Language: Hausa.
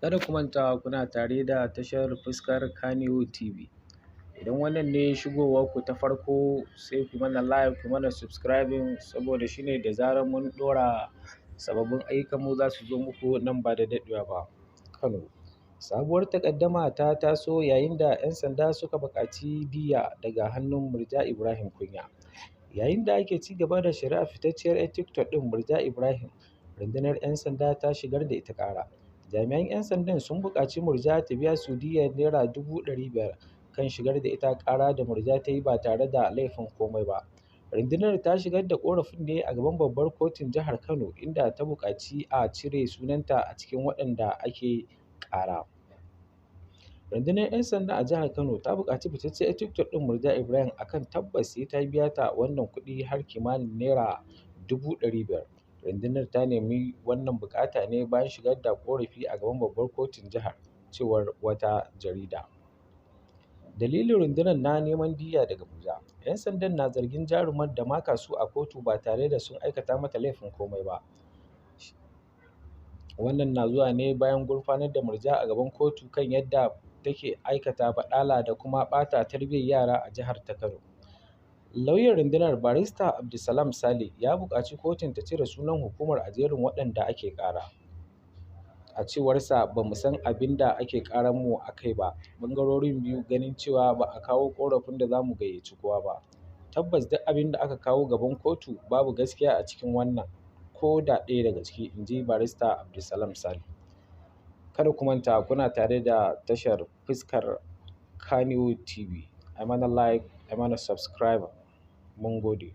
Kada ku manta kuna tare da tashar fuskar Kannywood TV. Idan wannan ne shigowarku ta farko sai ku mana like, ku mana subscribing saboda shine da zarar mun ɗora sababbin ayyukanmu za su zo muku nan ba da daɗewa ba. Kano. Sabuwar takaddama ta taso yayin da 'yan sanda suka buƙaci diyya daga hannun Murja Ibrahim Kunya. Yayin da ake ci gaba da shari'a fitacciyar 'yar TikTok ɗin Murja Ibrahim, rundunar 'yan sanda ta shigar da ita ƙara. Jami'an 'yan sandan sun buƙaci Murja ta biya su diyyar Naira 500,000 kan shigar da ita ƙara da Murja ta yi ba tare da laifin komai ba. Rundunar ta shigar da ƙorafin ne a gaban babbar kotun jihar Kano inda ta buƙaci a cire sunanta a cikin waɗanda ake ƙara. Rundunar 'yan sanda a jihar Kano ta buƙaci fitacciyar 'yar TikTok ɗin Murja Ibrahim akan tabbas sai ta biya ta wannan kuɗi har kimanin Naira 500,000. Rundunar ta nemi wannan buƙata ne bayan shigar da ƙorafi a gaban babbar kotun jihar, cewar wata jarida. Dalilin rundunar na neman diyya daga Murja. 'Yan sandan na zargin jarumar da maka su a kotu ba tare da sun aikata mata laifin komai ba. Wannan na zuwa ne bayan gurfanar da Murja a gaban kotu kan yadda take aikata baɗala da kuma ɓata tarbiyyar yara a jihar ta Kano. Lauyan rundunar Barista Abdulsalam Sale ya buƙaci kotun ta cire sunan hukumar a jerin waɗanda ake ƙara. A cewarsa, ba mu san abin da ake ƙarar mu a kai ba, ɓangarorin biyu ganin cewa ba a kawo ƙorafin da za mu gayyaci kowa ba. Tabbas duk abin da aka kawo gaban kotu babu gaskiya a cikin wannan ko da ɗaya daga ciki, inji Barista Abdulsalam Sale. Kada ku manta kuna tare da tashar fuskar Kannywood TV. Ai mana like, ai mana subscribe. Mun gode.